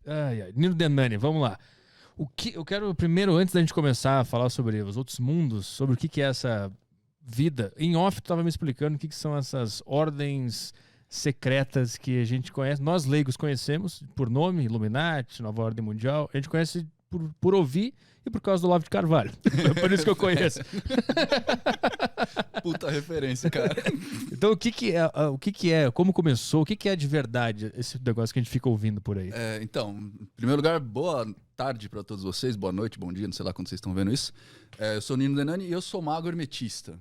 Ai, ai. Nino Denani, vamos lá. Eu quero primeiro, antes da gente começar a falar sobre os outros mundos, sobre o que é essa vida. Em off, tu estava me explicando o que são essas ordens secretas que a gente conhece. Nós leigos conhecemos por nome, Illuminati, Nova Ordem Mundial. A gente conhece por ouvir e por causa do Olavo de Carvalho. É por isso que eu conheço. Puta referência, cara. Então, o que é, como começou, o que é de verdade esse negócio que a gente fica ouvindo por aí? Então, em primeiro lugar, boa tarde para todos vocês, boa noite, bom dia, não sei lá quando vocês estão vendo isso. Eu sou o Nino Denani e eu sou mago hermetista.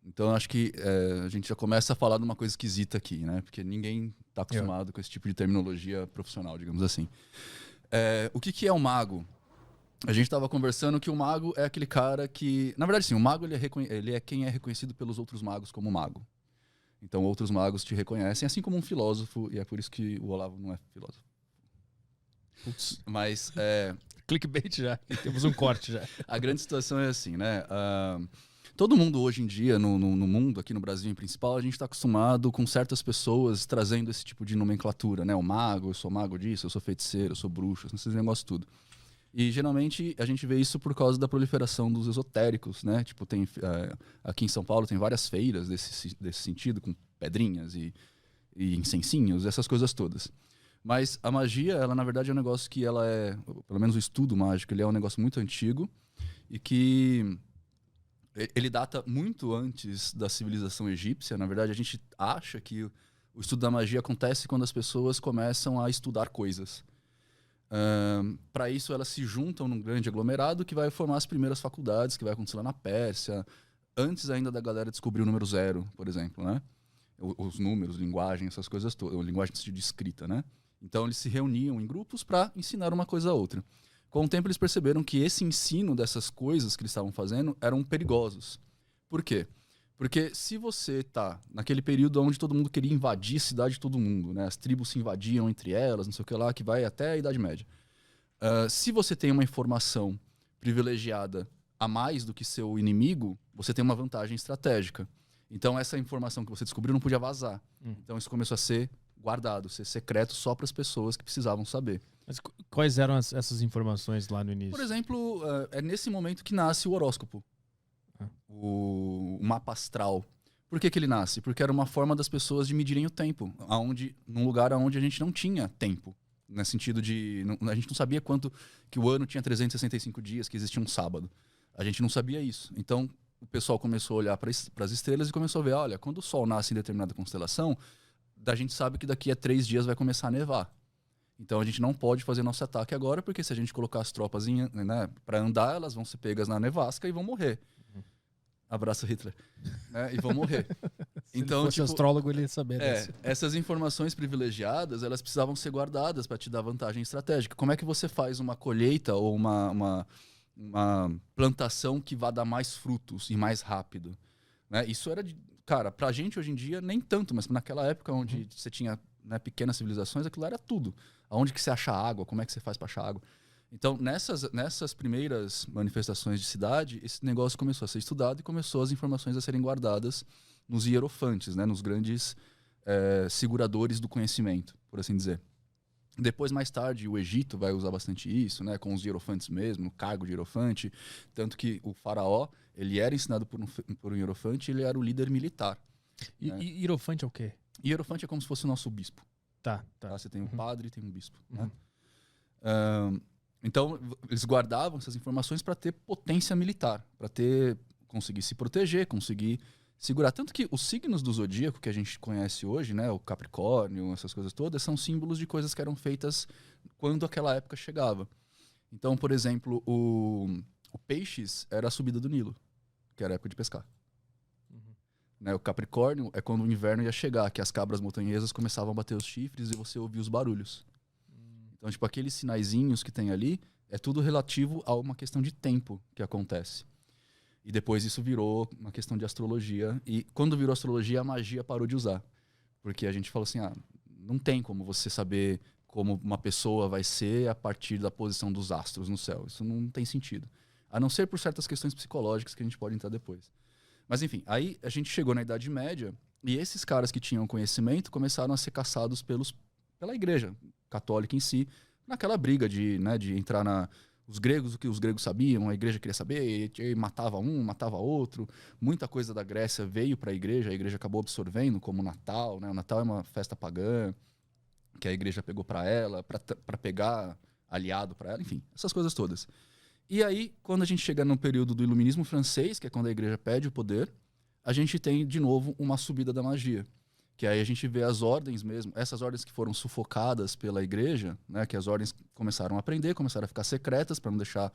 Então, acho que a gente já começa a falar de uma coisa esquisita aqui, né? Porque ninguém está acostumado com esse tipo de terminologia profissional, digamos assim. O que é um mago? A gente estava conversando que o mago é aquele cara que... Na verdade, sim, o mago ele é quem é reconhecido pelos outros magos como mago. Então, outros magos te reconhecem, assim como um filósofo, e é por isso que o Olavo não é filósofo. Putz. Mas... Clickbait já, temos um corte já. A grande situação é assim, né? Todo mundo hoje em dia, no mundo, aqui no Brasil em principal, a gente está acostumado com certas pessoas trazendo esse tipo de nomenclatura, né? O mago, eu sou mago disso, eu sou feiticeiro, eu sou bruxo, esses negócios tudo. E geralmente a gente vê isso por causa da proliferação dos esotéricos, né? Tipo, aqui em São Paulo tem várias feiras desse sentido, com pedrinhas e incensinhos, essas coisas todas. Mas a magia, ela na verdade é um negócio que ela é, pelo menos o estudo mágico, ele é um negócio muito antigo e que ele data muito antes da civilização egípcia. Na verdade, a gente acha que o estudo da magia acontece quando as pessoas começam a estudar coisas. Para isso, elas se juntam num grande aglomerado que vai formar as primeiras faculdades, que vai acontecer lá na Pérsia, antes ainda da galera descobrir o número zero, por exemplo, né? Os números, linguagem, essas coisas todas, linguagem de escrita, né? Então, eles se reuniam em grupos para ensinar uma coisa a outra. Com o tempo, eles perceberam que esse ensino dessas coisas que eles estavam fazendo eram perigosos. Por quê? Porque se você tá naquele período onde todo mundo queria invadir a cidade de todo mundo, né? As tribos se invadiam entre elas, não sei o que lá, que vai até a Idade Média. Se você tem uma informação privilegiada a mais do que seu inimigo, você tem uma vantagem estratégica. Então, essa informação que você descobriu não podia vazar. Então, isso começou a ser guardado, ser secreto só para as pessoas que precisavam saber. Mas quais eram essas informações lá no início? Por exemplo, é nesse momento que nasce o horóscopo. O mapa astral. Por que ele nasce? Porque era uma forma das pessoas de medirem o tempo, num lugar onde a gente não tinha tempo. No sentido de... a gente não sabia quanto que o ano tinha 365 dias, que existia um sábado. A gente não sabia isso. Então, o pessoal começou a olhar para as estrelas e começou a ver, olha, quando o Sol nasce em determinada constelação, a gente sabe que daqui a 3 dias vai começar a nevar. Então a gente não pode fazer nosso ataque agora, porque se a gente colocar as tropas né, para andar, elas vão ser pegas na nevasca e vão morrer. Abraço, Hitler. Né, e vão morrer. Se então, ele fosse astrólogo, ele ia saber disso. Essas informações privilegiadas, elas precisavam ser guardadas para te dar vantagem estratégica. Como é que você faz uma colheita ou uma plantação que vá dar mais frutos e mais rápido? Né? Isso era, cara, pra gente hoje em dia nem tanto, mas naquela época onde você tinha, né, pequenas civilizações, aquilo era tudo. Aonde que você acha água? Como é que você faz para achar água? Então, nessas primeiras manifestações de cidade, esse negócio começou a ser estudado e começou as informações a serem guardadas nos hierofantes, né, nos grandes seguradores do conhecimento, por assim dizer. Depois, mais tarde, o Egito vai usar bastante isso, né, com os hierofantes mesmo, o cargo de hierofante. Tanto que o faraó, ele era ensinado por um hierofante, ele era o líder militar. E hierofante é o quê? Hierofante é como se fosse o nosso bispo. Tá. Você tem um padre e tem um bispo. Né? Então, eles guardavam essas informações para ter potência militar, para conseguir se proteger, conseguir segurar. Tanto que os signos do zodíaco que a gente conhece hoje, né, o Capricórnio, essas coisas todas, são símbolos de coisas que eram feitas quando aquela época chegava. Então, por exemplo, o Peixes era a subida do Nilo, que era a época de pescar. Né, o Capricórnio é quando o inverno ia chegar, que as cabras montanhesas começavam a bater os chifres e você ouvia os barulhos. Então, tipo, aqueles sinaizinhos que tem ali é tudo relativo a uma questão de tempo que acontece. E depois isso virou uma questão de astrologia. E quando virou astrologia, a magia parou de usar. Porque a gente falou assim, não tem como você saber como uma pessoa vai ser a partir da posição dos astros no céu. Isso não tem sentido. A não ser por certas questões psicológicas que a gente pode entrar depois. Mas enfim, aí a gente chegou na Idade Média e esses caras que tinham conhecimento começaram a ser caçados pela igreja católica em si, naquela briga de entrar os gregos, o que os gregos sabiam, a igreja queria saber, e matava um, matava outro. Muita coisa da Grécia veio para a igreja acabou absorvendo, como o Natal, né? O Natal é uma festa pagã que a igreja pegou para ela, para pegar aliado para ela, enfim, essas coisas todas. E aí, quando a gente chega no período do Iluminismo francês, que é quando a igreja pede o poder, a gente tem, de novo, uma subida da magia. Que aí a gente vê as ordens mesmo, essas ordens que foram sufocadas pela igreja, né, que as ordens começaram a aprender, começaram a ficar secretas para não deixar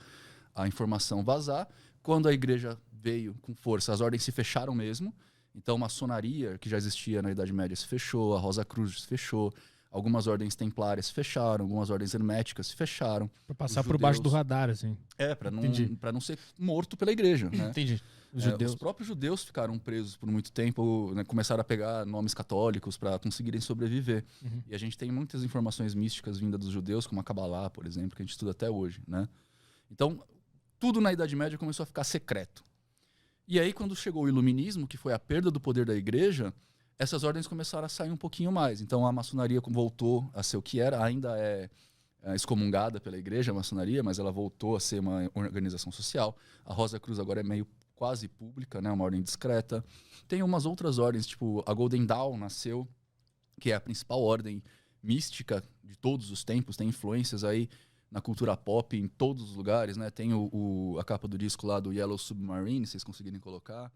a informação vazar. Quando a igreja veio com força, as ordens se fecharam mesmo. Então, a maçonaria, que já existia na Idade Média, se fechou, a Rosa Cruz se fechou, algumas ordens templárias se fecharam, algumas ordens herméticas se fecharam. Pra passar por baixo do radar, assim. Para não ser morto pela igreja, né? Entendi. Os próprios judeus ficaram presos por muito tempo, né, começaram a pegar nomes católicos para conseguirem sobreviver. Uhum. E a gente tem muitas informações místicas vindas dos judeus, como a Cabalá, por exemplo, que a gente estuda até hoje, né? Então, tudo na Idade Média começou a ficar secreto. E aí, quando chegou o Iluminismo, que foi a perda do poder da igreja, essas ordens começaram a sair um pouquinho mais. Então, a maçonaria voltou a ser o que era, ainda é excomungada pela igreja, a maçonaria, mas ela voltou a ser uma organização social. A Rosa Cruz agora é meio quase pública, né, uma ordem discreta. Tem umas outras ordens, tipo a Golden Dawn nasceu, que é a principal ordem mística de todos os tempos, tem influências aí na cultura pop em todos os lugares, né? Tem a capa do disco lá do Yellow Submarine, se vocês conseguirem colocar.